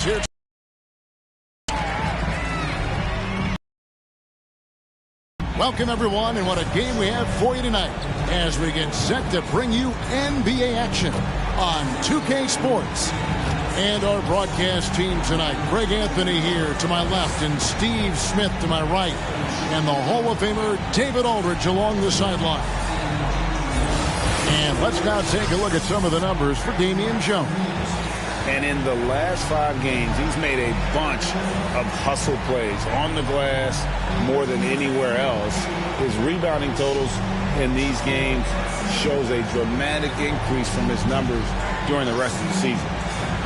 Here. Welcome, everyone, and what a game we have for you tonight as we get set to bring you NBA action on 2K Sports. And our broadcast team tonight, Greg Anthony here to my left and Steve Smith to my right, and the Hall of Famer David Aldridge along the sideline. And let's now take a look at some of the numbers for Damian Jones. And in the last 5 games, he's made a bunch of hustle plays on the glass more than anywhere else. His rebounding totals in these games shows a dramatic increase from his numbers during the rest of the season.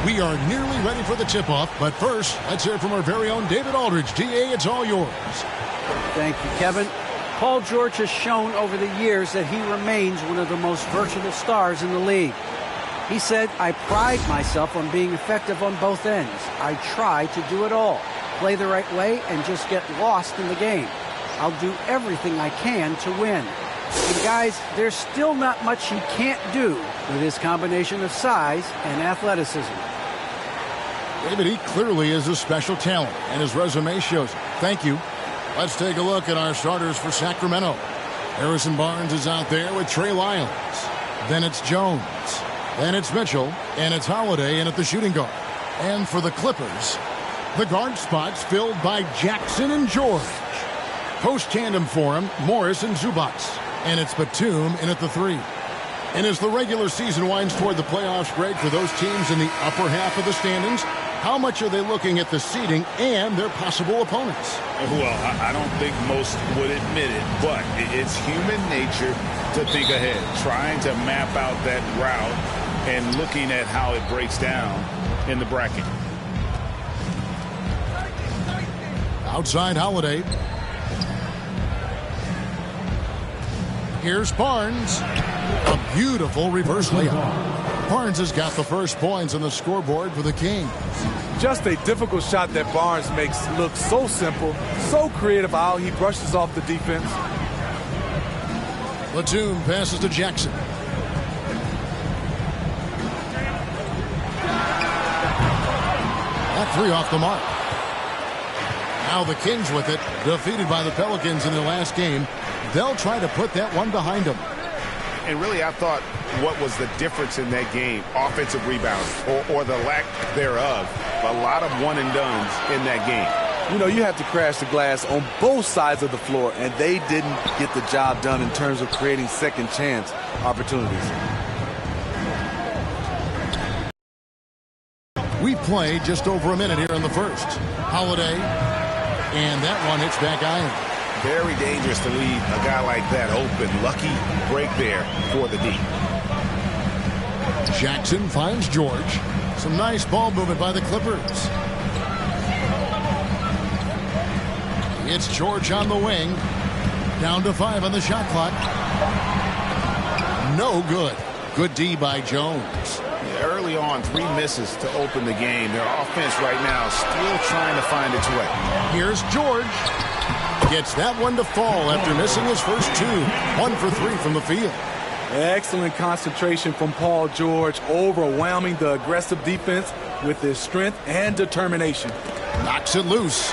We are nearly ready for the tip-off, but first, let's hear from our very own David Aldridge. DA, it's all yours. Thank you, Kevin. Paul George has shown over the years that he remains one of the most versatile stars in the league. He said, "I pride myself on being effective on both ends. I try to do it all, play the right way, and just get lost in the game. I'll do everything I can to win." And guys, there's still not much he can't do with his combination of size and athleticism. David, he clearly is a special talent, and his resume shows it. Thank you. Let's take a look at our starters for Sacramento. Harrison Barnes is out there with Trey Lyles. Then it's Jones. Then it's Mitchell, and it's Holiday in at the shooting guard. And for the Clippers, the guard spots filled by Jackson and George. Post tandem for him, Morris and Zubac. And it's Batum in at the 3. And as the regular season winds toward the playoffs, Greg, for those teams in the upper half of the standings, how much are they looking at the seeding and their possible opponents? Well, I don't think most would admit it, but it's human nature to think ahead, trying to map out that route and looking at how it breaks down in the bracket. Outside Holiday. Here's Barnes. A beautiful reverse layup. Barnes has got the first points on the scoreboard for the Kings. Just a difficult shot that Barnes makes look so simple, so creative how he brushes off the defense. Batum passes to Jackson. That 3 off the mark. Now the Kings with it, defeated by the Pelicans in their last game. They'll try to put that one behind them. And really, I thought what was the difference in that game? Offensive rebounds or the lack thereof. A lot of one-and-dones in that game. You know, you have to crash the glass on both sides of the floor, and they didn't get the job done in terms of creating second chance opportunities. We played just over a minute here in the first. Holiday, and that one hits back iron. Very dangerous to leave a guy like that open. Lucky break there for the D. Jackson finds George. Some nice ball movement by the Clippers. It's George on the wing. Down to 5 on the shot clock. No good. Good D by Jones. Early on, 3 misses to open the game. Their offense right now still trying to find its way. Here's George. Gets that one to fall after missing his first 2. 1 for 3 from the field. Excellent concentration from Paul George, overwhelming the aggressive defense with his strength and determination. Knocks it loose.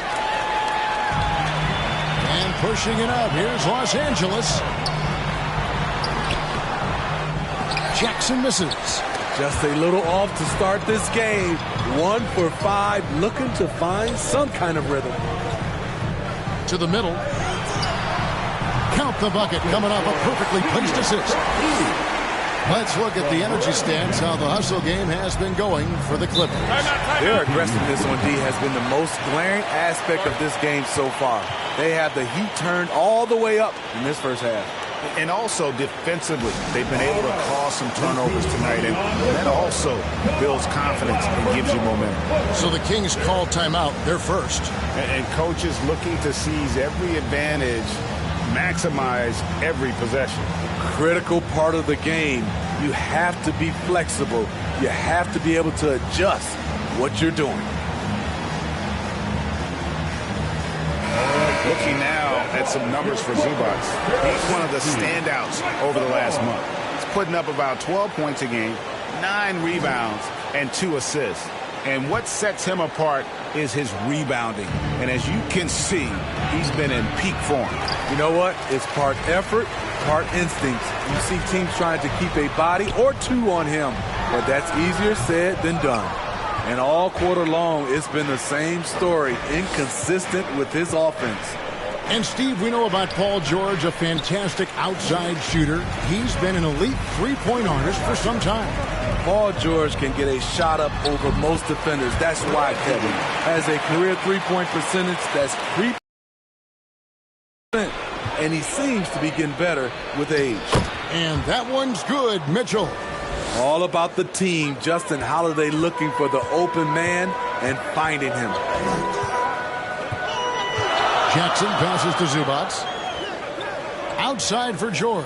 And pushing it up, here's Los Angeles. Jackson misses. Just a little off to start this game. 1 for 5, looking to find some kind of rhythm. To the middle. Count the bucket, coming off a perfectly placed assist. Let's look at the energy stats, how the hustle game has been going for the Clippers. Their aggressiveness on D has been the most glaring aspect of this game so far. They have the heat turned all the way up in this first half. And also defensively, they've been able to cause some turnovers tonight, and that also builds confidence and gives you momentum. So the Kings call timeout, they're first. And coaches looking to seize every advantage, maximize every possession. Critical part of the game. You have to be flexible. You have to be able to adjust what you're doing. Looking now at some numbers for Zubac. He's one of the standouts over the last month. He's putting up about 12 points a game, 9 rebounds, and 2 assists. And what sets him apart is his rebounding. And as you can see, he's been in peak form. You know what? It's part effort, part instinct. You see teams trying to keep a body or two on him, but that's easier said than done. And all quarter long, it's been the same story, inconsistent with his offense. And, Steve, we know about Paul George, a fantastic outside shooter. He's been an elite three-point artist for some time. Paul George can get a shot up over most defenders. That's why Kevin has a career three-point percentage that's 3%, and he seems to be getting better with age. And that one's good, Mitchell. All about the team. Justin Holiday looking for the open man and finding him. Jackson passes to Zubac. Outside for George.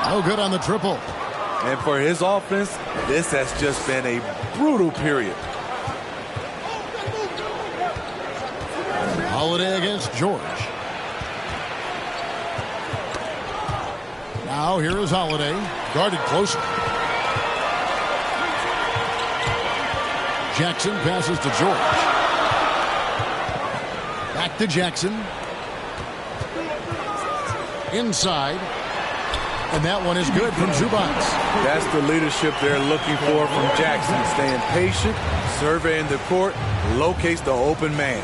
No good on the triple. And for his offense, this has just been a brutal period. Holiday against George. Now here is Holiday, guarded closely. Jackson passes to George. Back to Jackson. Inside. And that one is good from Zubac. That's the leadership they're looking for from Jackson. Staying patient, surveying the court, locates the open man.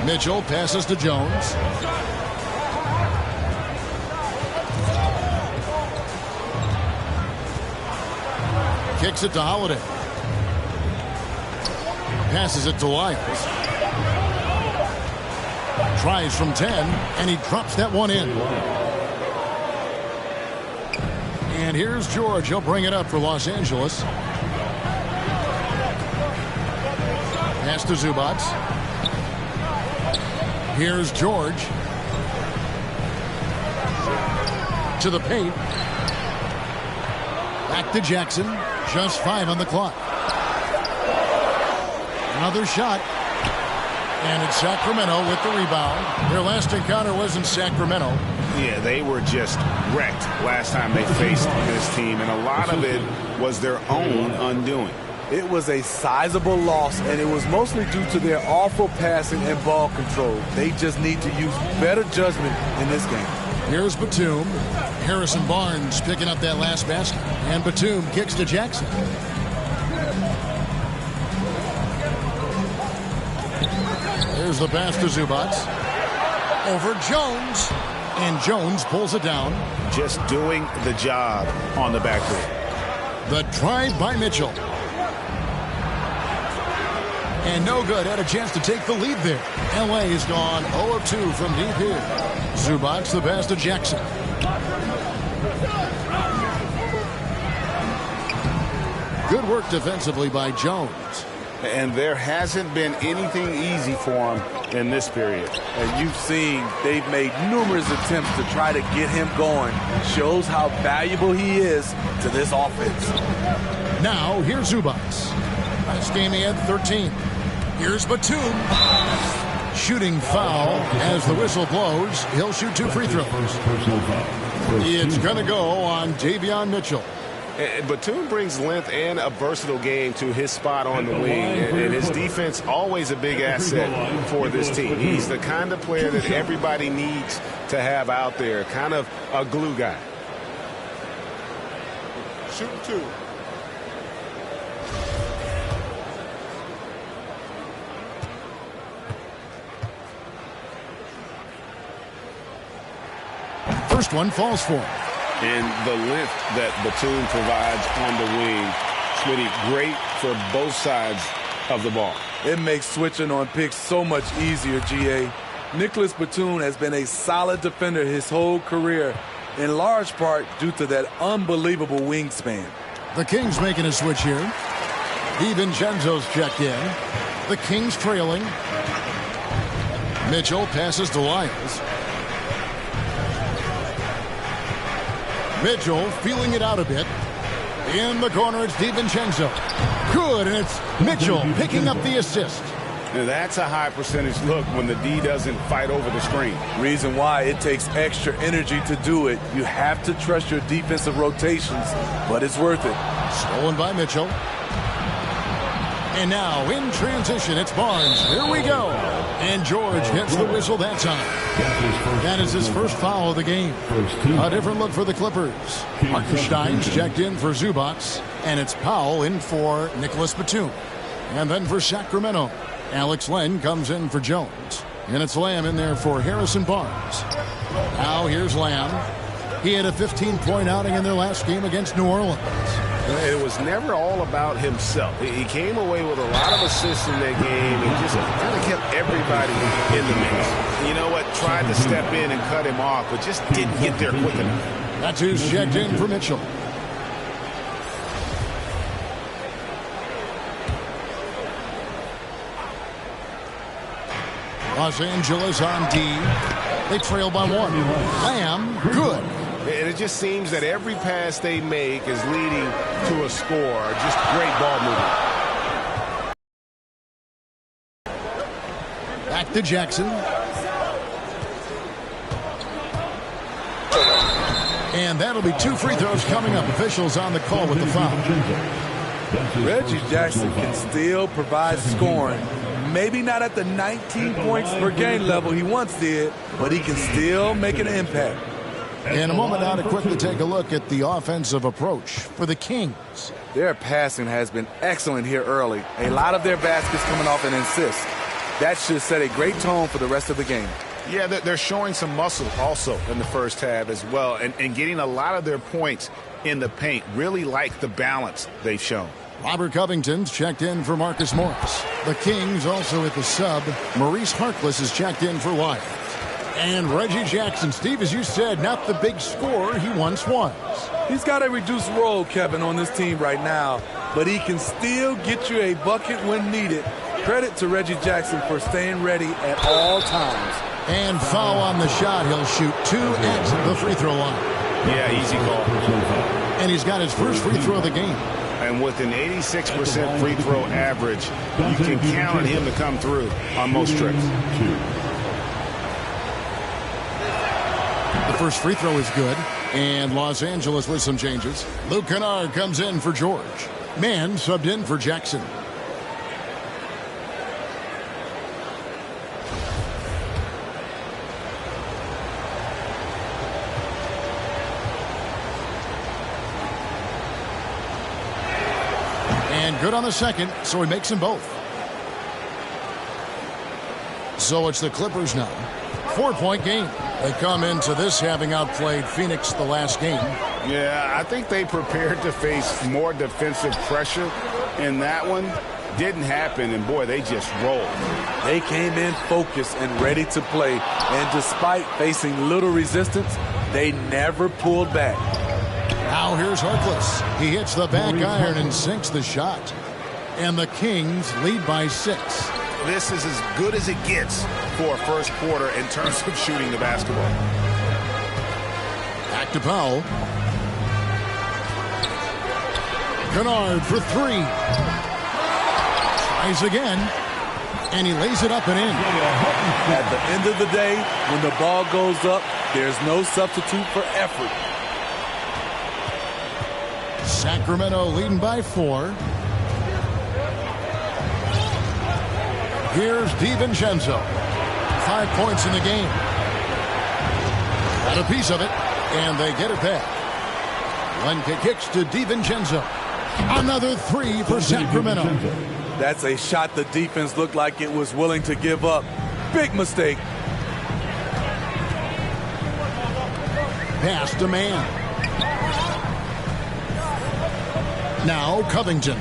Mitchell passes to Jones. Kicks it to Holiday. Passes it to Lyles. Tries from 10, and he drops that one in. And here's George. He'll bring it up for Los Angeles. Pass to Zubac. Here's George. To the paint. Back to Jackson. Just 5 on the clock. Another shot. And it's Sacramento with the rebound. Their last encounter was in Sacramento. Yeah, they were just wrecked last time they faced this team, and a lot of it was their own undoing. It was a sizable loss, and it was mostly due to their awful passing and ball control. They just need to use better judgment in this game. Here's Batum. Harrison Barnes picking up that last basket. And Batum kicks to Jackson. Here's the pass to Zubac. Over Jones. And Jones pulls it down. Just doing the job on the backcourt. The drive by Mitchell. And no good. Had a chance to take the lead there. L.A. has gone 0 of 2 from deep here. Zubac the pass to Jackson. Good work defensively by Jones. And there hasn't been anything easy for him in this period. As you've seen, they've made numerous attempts to try to get him going. Shows how valuable he is to this offense. Now, here's Zubac. This game he had 13. Here's Batum. Shooting foul as the whistle blows. He'll shoot 2 free throws. It's going to go on Davion Mitchell. Batum brings length and a versatile game to his spot on the wing, and his defense always a big asset for this team. He's the kind of player that everybody needs to have out there, kind of a glue guy. Shooting 2. First one falls for him. And the length that Batum provides on the wing, Smitty, great for both sides of the ball. It makes switching on picks so much easier, G.A. Nicholas Batum has been a solid defender his whole career, in large part due to that unbelievable wingspan. The Kings making a switch here. DiVincenzo's checked in. The Kings trailing. Mitchell passes to Lyles. Mitchell feeling it out a bit. In the corner, it's DiVincenzo. Good, and it's Mitchell picking up the assist. Now that's a high percentage look when the D doesn't fight over the screen. Reason why it takes extra energy to do it. You have to trust your defensive rotations, but it's worth it. Stolen by Mitchell. And now in transition, it's Barnes. Here we go. And George gets the whistle that time. That is his first foul of the game. A different look for the Clippers. Hartenstein's checked in for Zubats. And it's Powell in for Nicholas Batum. And then for Sacramento, Alex Len comes in for Jones. And it's Lamb in there for Harrison Barnes. Now here's Lamb. He had a 15-point outing in their last game against New Orleans. It was never all about himself. He came away with a lot of assists in that game and just kind of kept everybody in the mix. You know what? Tried to step in and cut him off, but just didn't get there quick enough. That's who's checked in for Mitchell. Los Angeles on D. They trail by 1. Lamb, good. And it just seems that every pass they make is leading to a score. Just great ball movement. Back to Jackson. And that'll be 2 free throws coming up. Officials on the call with the foul. Reggie Jackson can still provide scoring. Maybe not at the 19 points per game level he once did, but he can still make an impact. In a moment now to quickly take a look at the offensive approach for the Kings. Their passing has been excellent here early. A lot of their baskets coming off an assist. That should set a great tone for the rest of the game. Yeah, they're showing some muscle also in the first half as well, and getting a lot of their points in the paint. Really like the balance they've shown. Robert Covington's checked in for Marcus Morris. The Kings also at the sub. Maurice Harkless is checked in for Wyatt. And Reggie Jackson, Steve, as you said, not the big scorer he once was. He's got a reduced role, Kevin, on this team right now, but he can still get you a bucket when needed. Credit to Reggie Jackson for staying ready at all times. And foul on the shot. He'll shoot 2 at the free throw line. Yeah, easy call. And he's got his first free throw of the game. And with an 86% free throw average, you can count on him to come through on most trips. The first free throw is good. And Los Angeles with some changes. Luke Kennard comes in for George. Mann subbed in for Jackson. And good on the second, so he makes them both. So it's the Clippers now. 4-point game. They come into this having outplayed Phoenix the last game. Yeah, I think they prepared to face more defensive pressure in that one. Didn't happen, and boy, they just rolled. They came in focused and ready to play, and despite facing little resistance, they never pulled back. Now here's Harkless. He hits the back iron and sinks the shot. And the Kings lead by 6. This is as good as it gets for a first quarter in terms of shooting the basketball. Back to Powell. Kennard for 3. Tries again. And he lays it up and in. At the end of the day, when the ball goes up, there's no substitute for effort. Sacramento leading by 4. Here's DiVincenzo. 5 points in the game. Got a piece of it, and they get it back. Lenka kicks to DiVincenzo. Another 3 for Sacramento. That's a shot the defense looked like it was willing to give up. Big mistake. Pass to Mann. Now Covington.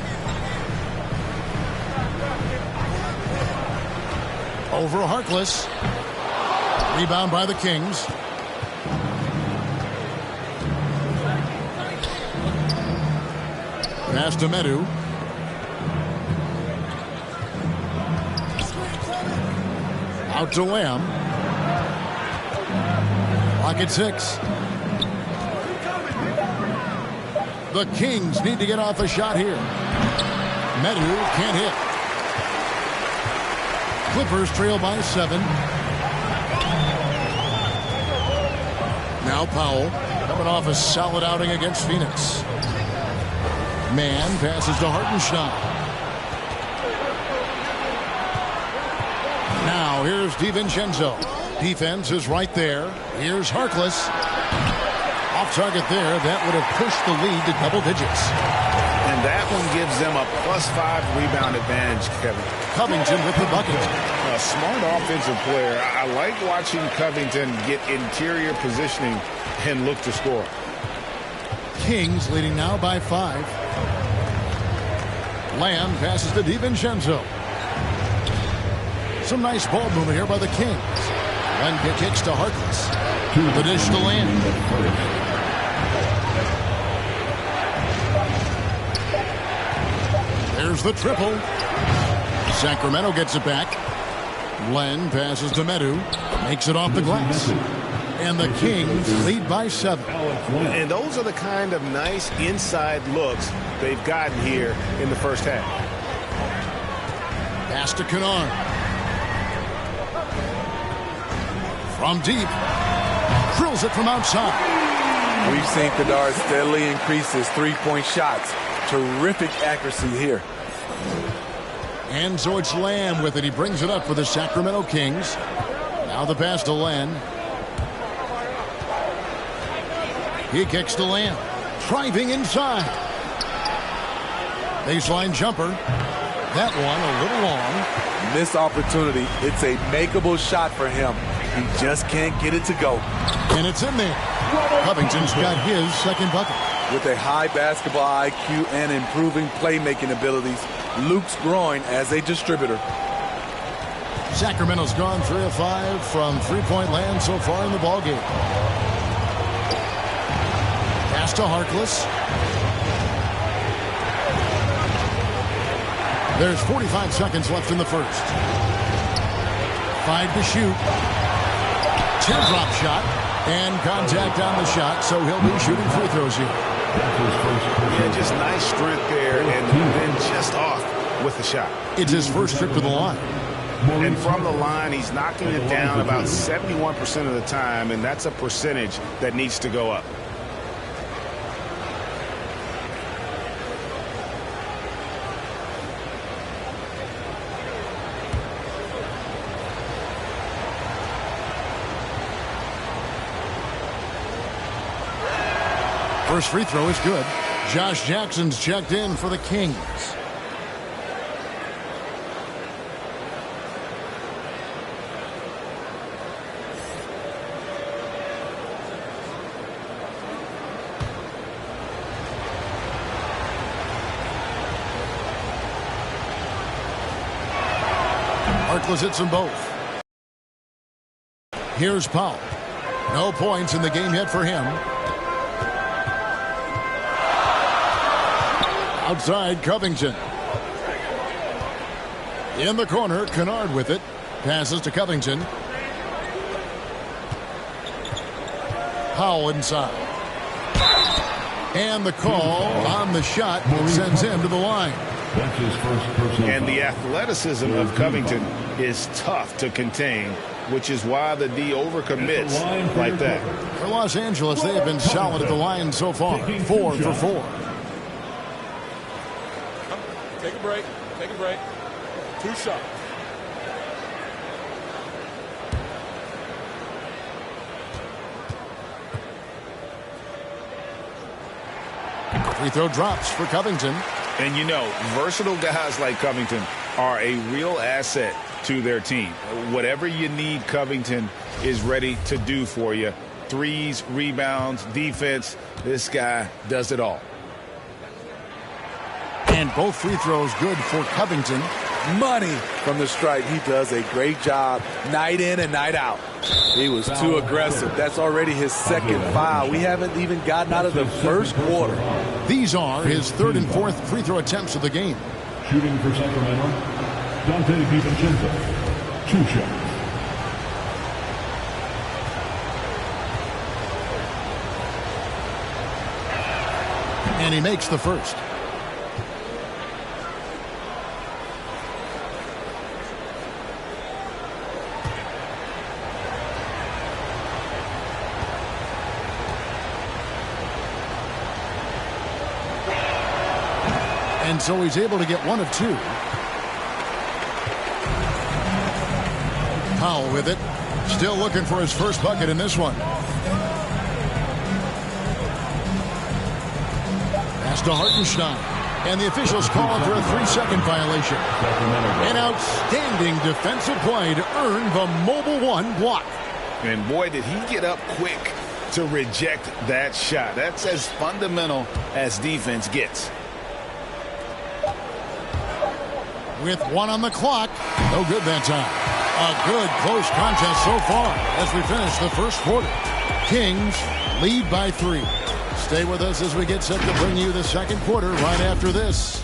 Over Harkless. Rebound by the Kings. Pass to Medu. Out to Lamb. Clock at 6. The Kings need to get off a shot here. Medu can't hit. Clippers trail by 7. Now Powell coming off a solid outing against Phoenix. Mann passes to Hartenstein. Here's DiVincenzo. Defense is right there. Here's Harkless. Off target there. That would have pushed the lead to double digits. And that one gives them a +5 rebound advantage, Kevin. Covington with the bucket. A smart offensive player. I like watching Covington get interior positioning and look to score. Kings leading now by 5. Lamb passes to DiVincenzo. Some nice ball movement here by the Kings. Len kicks to Harkless. The dish to Lamb. There's the triple. Sacramento gets it back. Len passes to Medu. Makes it off the glass. And the Kings lead by 7. And those are the kind of nice inside looks they've gotten here in the first half. Pass to Kennard. From deep. Drills it from outside. We've seen Kennard steadily increase his three-point shots. Terrific accuracy here. And so it's Lamb with it. He brings it up for the Sacramento Kings. Now the pass to Len. He kicks to Lamb. Driving inside. Baseline jumper. That one a little long. Missed opportunity. It's a makeable shot for him. He just can't get it to go. And it's in there. Covington's got his second bucket. With a high basketball IQ and improving playmaking abilities, Luke's growing as a distributor. Sacramento's gone 3 of 5 from three-point land so far in the ballgame. Pass to Harkless. There's 45 seconds left in the first. 5 to shoot. Teardrop shot. And contact on the shot, so he'll be shooting free throws here. Yeah, just nice strength there, and then just off with the shot. It's his first trip to the line. And from the line, he's knocking it down about 71% of the time, and that's a percentage that needs to go up. First free throw is good. Josh Jackson's checked in for the Kings. Harkless hits them both. Here's Powell. No points in the game yet for him. Outside, Covington. In the corner, Kennard with it. Passes to Covington. Powell inside. And the call on the shot sends him to the line. And the athleticism of Covington is tough to contain, which is why the D overcommits like that. For Los Angeles, they have been solid at the line so far. 4 for 4. Take a break. Take a break. 2 shots. Free throw drops for Covington. And you know, versatile guys like Covington are a real asset to their team. Whatever you need, Covington is ready to do for you. Threes, rebounds, defense. This guy does it all. And both free throws good for Covington. Money from the stripe. He does a great job night in and night out. He was too aggressive. That's already his second foul. We haven't even gotten out of the first quarter. These are his third and fourth free throw attempts of the game. Shooting for Sacramento, Dante DiVincenzo. 2 shots. And he makes the first. And so he's able to get 1 of 2. Powell with it. Still looking for his first bucket in this one. Pass to Hartenstein. And the officials calling for a 3-second violation. An outstanding defensive play to earn the mobile one block. And boy, did he get up quick to reject that shot. That's as fundamental as defense gets. With 1 on the clock. No good that time. A good close contest so far as we finish the first quarter. Kings lead by 3. Stay with us as we get set to bring you the second quarter right after this.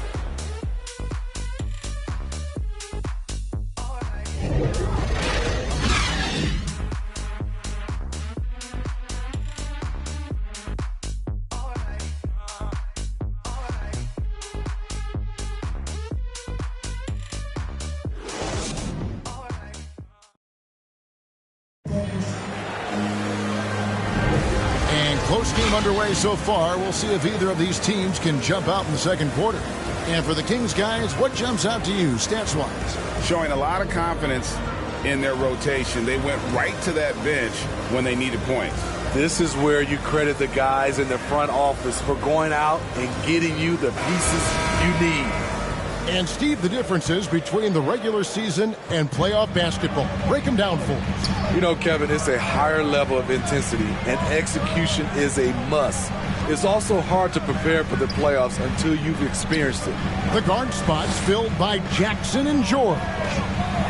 Close game underway so far. We'll see if either of these teams can jump out in the second quarter. And for the Kings guys, what jumps out to you stats-wise? Showing a lot of confidence in their rotation. They went right to that bench when they needed points. This is where you credit the guys in the front office for going out and getting you the pieces you need. And Steve, the differences between the regular season and playoff basketball. Break them down for us. You know, Kevin, it's a higher level of intensity, and execution is a must. It's also hard to prepare for the playoffs until you've experienced it. The guard spots filled by Jackson and George.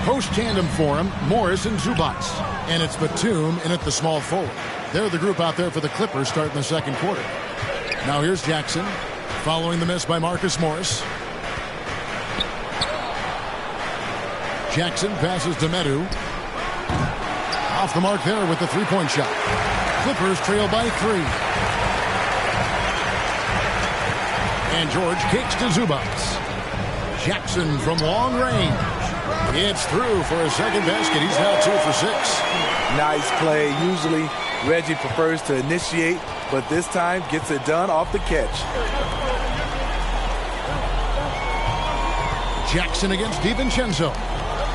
Post tandem for him, Morris and Zubats. And it's Batum in at the small forward. They're the group out there for the Clippers starting the second quarter. Now here's Jackson, following the miss by Marcus Morris. Jackson passes to Medu. Off the mark there with the three-point shot. Clippers trail by 3. And George kicks to Zubats. Jackson from long range. It's through for a second basket. He's now 2 for 6. Nice play. Usually Reggie prefers to initiate, but this time gets it done off the catch. Jackson against DiVincenzo.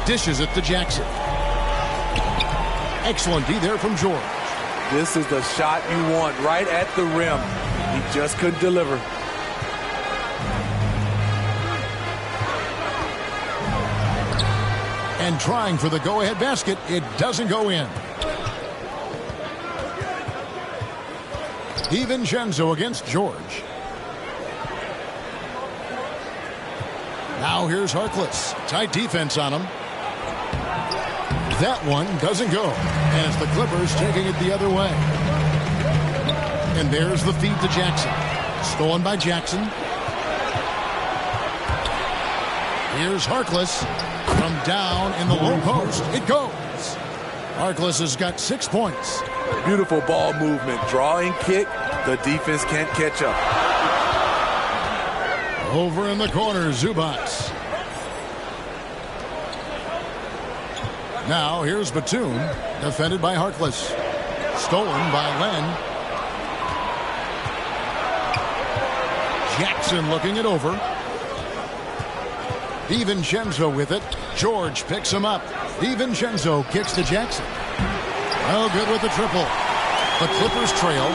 Dishes it to Jackson. Excellent D there from George. This is the shot you want right at the rim. He just couldn't deliver. And trying for the go-ahead basket, it doesn't go in. DiVincenzo against George. Now here's Harkless. Tight defense on him. That one doesn't go. And it's the Clippers taking it the other way. And there's the feed to Jackson. Stolen by Jackson. Here's Harkless. From down in the low post. It goes. Harkless has got 6 points. Beautiful ball movement. Draw and kick. The defense can't catch up. Over in the corner, Zubats. Now here's Batum, defended by Harkless. Stolen by Len. Jackson looking it over. DiVincenzo with it. George picks him up. DiVincenzo kicks to Jackson. Well, good with the triple. The Clippers trail.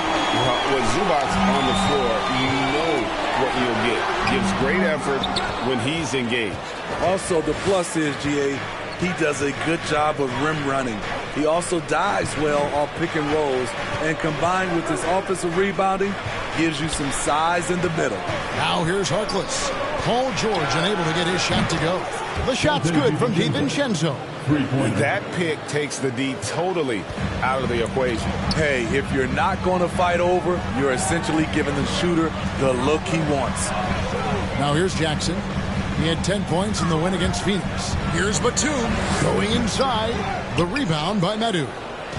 With Zubats on the floor, you know what you'll get. Gives great effort when he's engaged. Also, the plus is, GA, he does a good job of rim running. He also dives well off pick and rolls, and combined with his offensive rebounding, gives you some size in the middle. Now here's Harkless. Paul George unable to get his shot to go. The shot's good from DiVincenzo. That pick takes the D totally out of the equation. Hey, if you're not going to fight over, you're essentially giving the shooter the look he wants. Now here's Jackson. He had 10 points in the win against Phoenix. Here's Batum going inside. The rebound by Medu.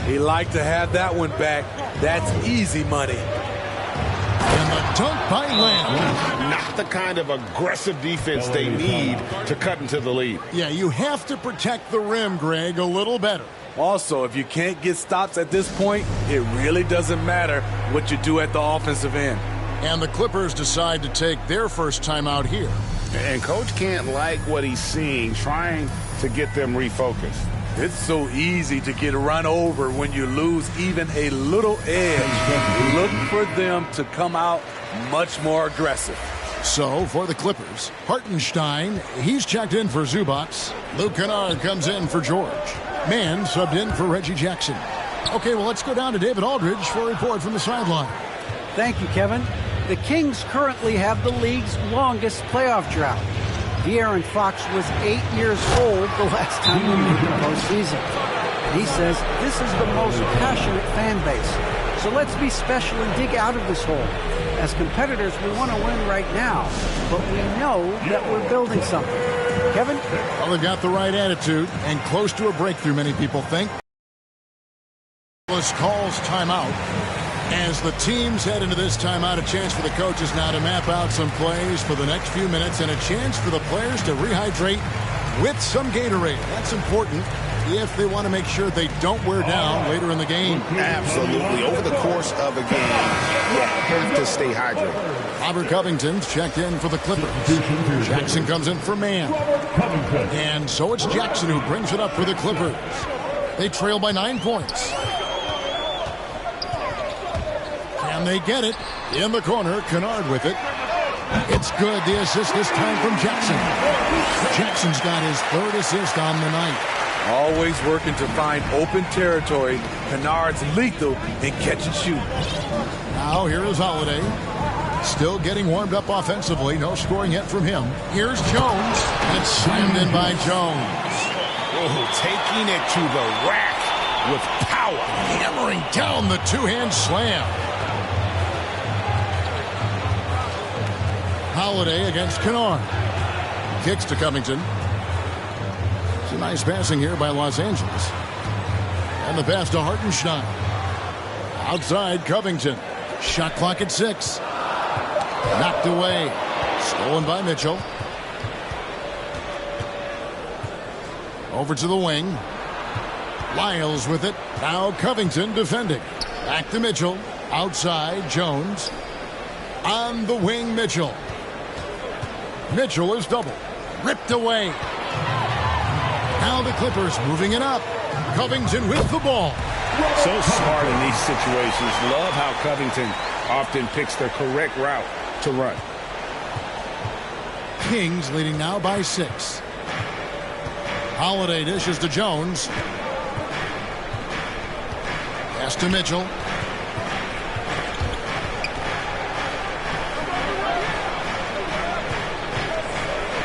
He liked to have that one back. That's easy money. And the dunk by Lamb. Not the kind of aggressive defense they need to cut into the lead. Yeah, you have to protect the rim, Greg, a little better. Also, if you can't get stops at this point, it really doesn't matter what you do at the offensive end. And the Clippers decide to take their first time out here. And Coach can't like what he's seeing, trying to get them refocused. It's so easy to get run over when you lose even a little edge. Look for them to come out much more aggressive. So, for the Clippers, Hartenstein, he's checked in for Zubats. Luke Kennard comes in for George. Mann subbed in for Reggie Jackson. Okay, well, let's go down to David Aldridge for a report from the sideline. Thank you, Kevin. The Kings currently have the league's longest playoff drought. De'Aaron Fox was 8 years old the last time they made the postseason. And he says this is the most passionate fan base. So let's be special and dig out of this hole. As competitors, we want to win right now, but we know that we're building something. Kevin? Well, they've got the right attitude and close to a breakthrough, many people think. Calls timeout. As the teams head into this timeout, a chance for the coaches now to map out some plays for the next few minutes and a chance for the players to rehydrate with some Gatorade. That's important if they want to make sure they don't wear down later in the game. Absolutely. Over the course of a game, you have to stay hydrated. Robert Covington's checked in for the Clippers. Jackson comes in for Mann. And so it's Jackson who brings it up for the Clippers. They trail by 9 points. And they get it in the corner. Kennard with it. It's good. The assist this time from Jackson. Jackson's got his third assist on the night. Always working to find open territory. Kennard's lethal in catch and shoot. Now here is Holiday. Still getting warmed up offensively. No scoring yet from him. Here's Jones. And it's slammed in by Jones. Oh, taking it to the rack with power. Hammering down the two-hand slam. Holiday against Kennard. Kicks to Covington. It's a nice passing here by Los Angeles. And the pass to Hartenstein. Outside Covington. Shot clock at 6. Knocked away. Stolen by Mitchell. Over to the wing. Lyles with it. Now Covington defending. Back to Mitchell. Outside Jones. On the wing Mitchell. Mitchell is double. Ripped away. Now the Clippers moving it up. Covington with the ball. So smart in these situations. Love how Covington often picks the correct route to run. Kings leading now by 6. Holiday dishes to Jones. Pass to Mitchell.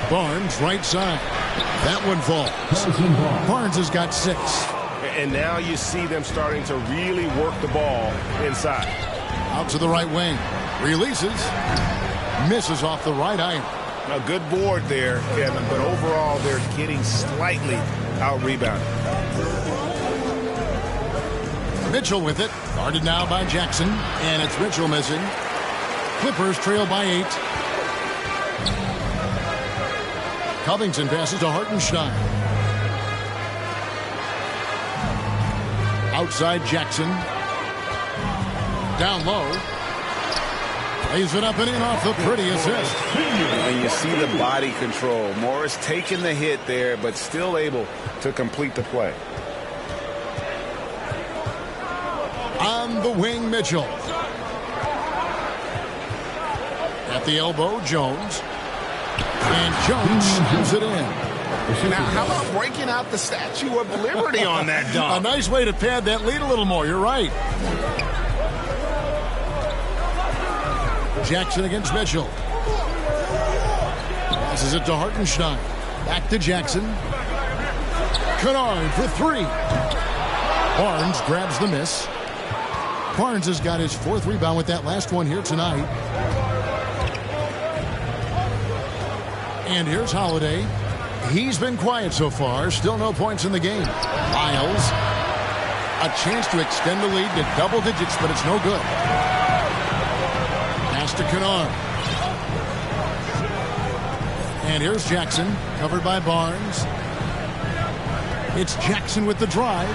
Barnes right side. That one falls. Barnes has got 6. And now you see them starting to really work the ball inside. Out to the right wing. Releases. Misses off the right iron. A good board there, Kevin, but overall they're getting slightly out-rebounded. Mitchell with it. Guarded now by Jackson. And it's Mitchell missing. Clippers trail by 8. Covington passes to Hartenstein. Outside Jackson. Down low. Lays it up and in off the pretty assist. And you see the body control. Morris taking the hit there, but still able to complete the play. On the wing, Mitchell. At the elbow, Jones. And Jones slams it in. Now, how about breaking out the Statue of Liberty on that dunk? A nice way to pad that lead a little more. You're right. Jackson against Mitchell. Passes it to Hartenstein. Back to Jackson. Kennard for 3. Barnes grabs the miss. Barnes has got his 4th rebound with that last one here tonight. And here's Holiday. He's been quiet so far. Still no points in the game. Lyles. A chance to extend the lead to double digits, but it's no good. Pass to Kennard. And here's Jackson, covered by Barnes. It's Jackson with the drive.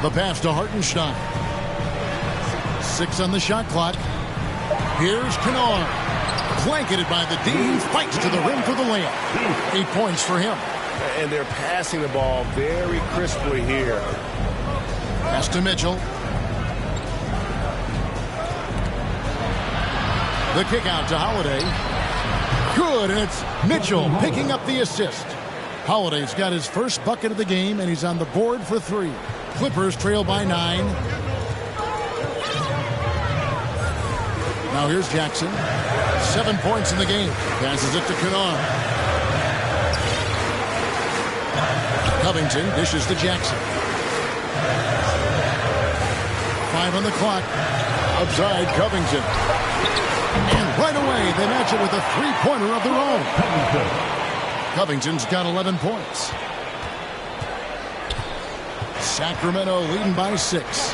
The pass to Hartenstein. 6 on the shot clock. Here's Kennard. Blanketed by the D. Fights to the rim for the layup. 8 points for him. And they're passing the ball very crisply here. Pass to Mitchell. The kick out to Holiday. Good, and it's Mitchell picking up the assist. Holiday's got his first bucket of the game, and he's on the board for 3. Clippers trail by 9. Now here's Jackson. 7 points in the game. Passes it to Kennard. Covington dishes to Jackson. 5 on the clock. Outside Covington. And right away, they match it with a 3-pointer of their own. Covington's got 11 points. Sacramento leading by 6.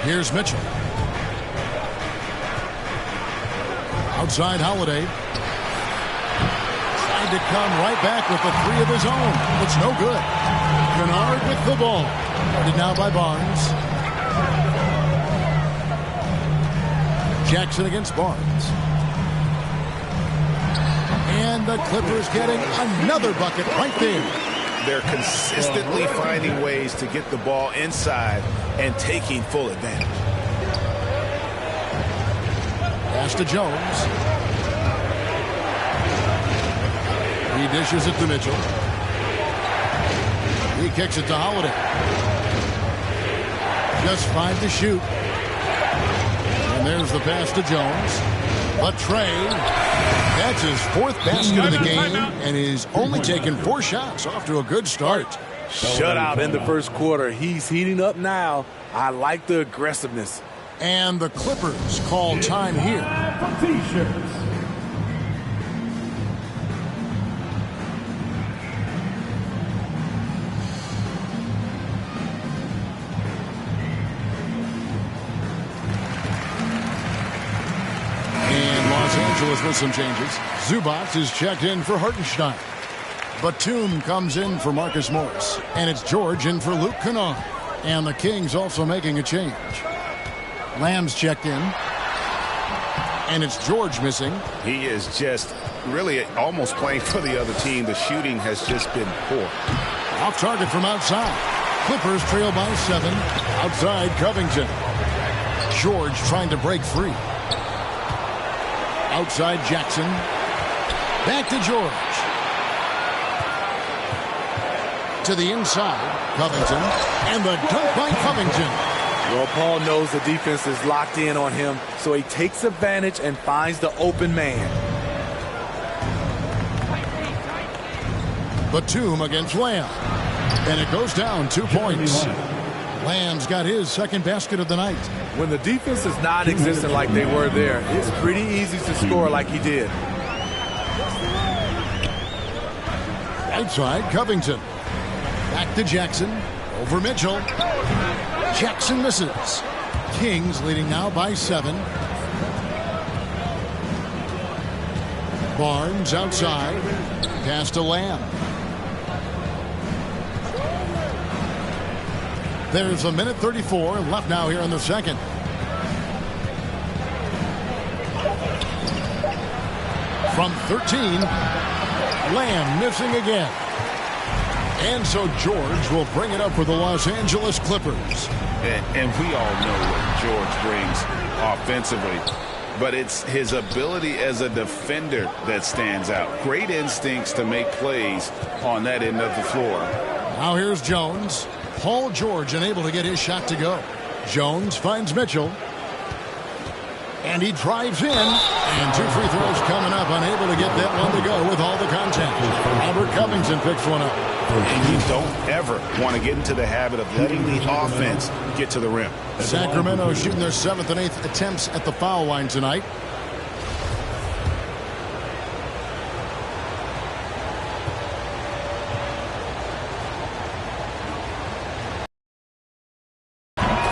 Here's Mitchell. Outside Holiday. Tried to come right back with the 3 of his own. It's no good. Kennard with the ball. Guarded now by Barnes. Jackson against Barnes. And the Clippers getting another bucket right there. They're consistently finding ways to get the ball inside and taking full advantage. Pass to Jones. He dishes it to Mitchell. He kicks it to Holiday. Just 5 to shoot. And there's the pass to Jones. But Trey, that's his 4th basket of the game, and he's only taken 4 shots. Off to a good start. Shutout in the first quarter. He's heating up now. I like the aggressiveness. And the Clippers call time here. T-shirts. With some changes. Zubac is checked in for Hartenstein. Batum comes in for Marcus Morris. And it's George in for Luke Kennard. And the Kings also making a change. Lamb's checked in. And it's George missing. He is just really almost playing for the other team. The shooting has just been poor. Off target from outside. Clippers trail by 7. Outside Covington. George trying to break free. Outside Jackson. Back to George. To the inside. Covington. And the dunk by Covington. Well, Paul knows the defense is locked in on him, so he takes advantage and finds the open man. Batum against Lamb. And it goes down 2 points. Lamb's got his 2nd basket of the night. When the defense is non-existent like they were there, it's pretty easy to score like he did. Outside Covington. Back to Jackson. Over Mitchell. Jackson misses. Kings leading now by 7. Barnes outside. Pass to Lamb. There's a minute 34 left now here in the second. From 13, Lamb missing again. And so George will bring it up for the Los Angeles Clippers. And we all know what George brings offensively. But it's his ability as a defender that stands out. Great instincts to make plays on that end of the floor. Now here's Jones. Paul George unable to get his shot to go. Jones finds Mitchell. And he drives in. And 2 free throws coming up. Unable to get that one to go with all the contact. Robert Covington picks one up. And you don't ever want to get into the habit of letting the offense get to the rim. Sacramento shooting their 7th and 8th attempts at the foul line tonight.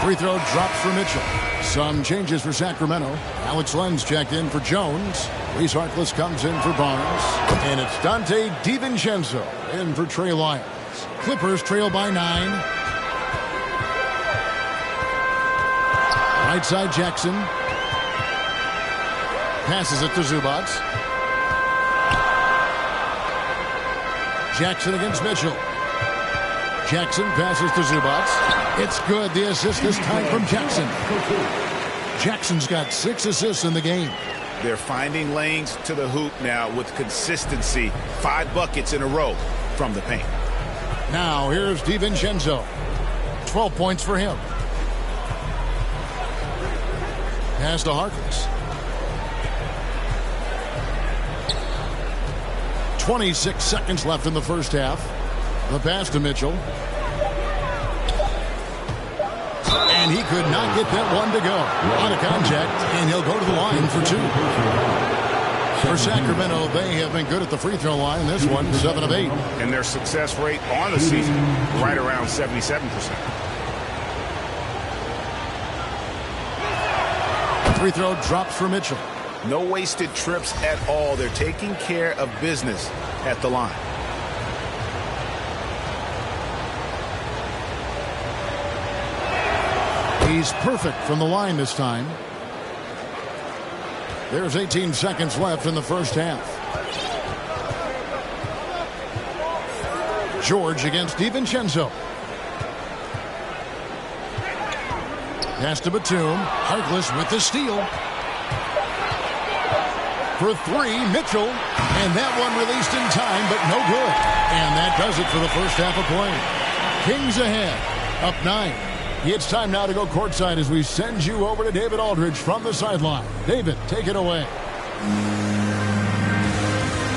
Free throw drops for Mitchell. Some changes for Sacramento. Alex Lenz checked in for Jones. Reese Harkless comes in for Barnes. And it's Dante DiVincenzo in for Trey Lyons. Clippers trail by 9. Right side Jackson. Passes it to Zubac. Jackson against Mitchell. Jackson passes to Zubac. It's good. The assist this time from Jackson. Jackson's got 6 assists in the game. They're finding lanes to the hoop now with consistency. 5 buckets in a row from the paint. Now here's DiVincenzo. 12 points for him. Pass to Harkless. 26 seconds left in the first half. The pass to Mitchell. And he could not get that one to go. Out of contact, and he'll go to the line for 2. For Sacramento, they have been good at the free throw line. This one, 7 of 8. And their success rate on the season, right around 77%. Free throw drops for Mitchell. No wasted trips at all. They're taking care of business at the line. He's perfect from the line this time. There's 18 seconds left in the first half. George against DiVincenzo. Pass to Batum. Harkless with the steal. For 3, Mitchell. And that one released in time, but no good. And that does it for the first half of play. Kings ahead, up 9. It's time now to go courtside as we send you over to David Aldridge from the sideline. David, take it away.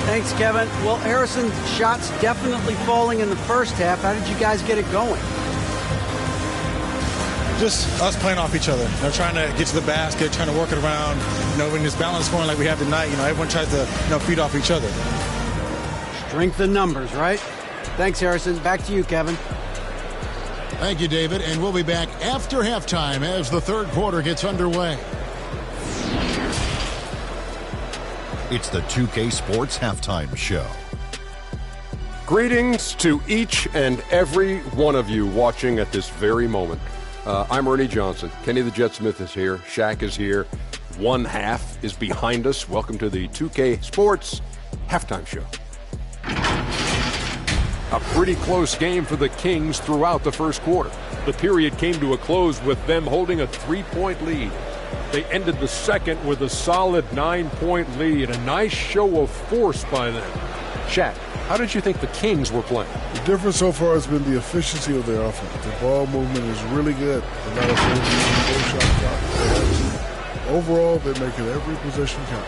Thanks, Kevin. Well, Harrison's shots definitely falling in the first half. How did you guys get it going? Just us playing off each other. You know, trying to get to the basket, trying to work it around. You know, when this balance scoring like we have tonight, you know, everyone tries to, feed off each other. Strength in numbers, right? Thanks, Harrison. Back to you, Kevin. Thank you, David. And we'll be back after halftime as the third quarter gets underway. It's the 2K Sports Halftime Show. Greetings to each and every one of you watching at this very moment. I'm Ernie Johnson. Kenny the Jet Smith is here. Shaq is here. One half is behind us. Welcome to the 2K Sports Halftime Show. A pretty close game for the Kings throughout the first quarter. The period came to a close with them holding a 3-point lead. They ended the second with a solid 9-point lead. A nice show of force by them. Shaq, how did you think the Kings were playing? The difference so far has been the efficiency of their offense. The ball movement is really good. They're not afraid to go shot clock. Overall, they're making every possession count.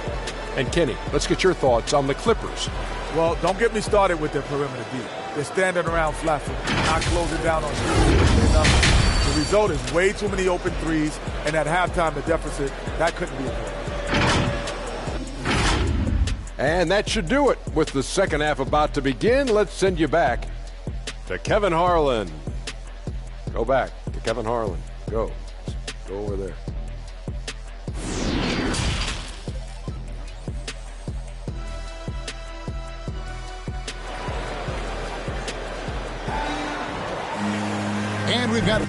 And Kenny, let's get your thoughts on the Clippers. Well, don't get me started with their perimeter D. They're standing around flat foot, not closing down on threes. The result is way too many open threes, and at halftime, the deficit, that couldn't be avoided. And that should do it. With the second half about to begin, let's send you back to Kevin Harlan. Go back to Kevin Harlan. Go over there. And we've got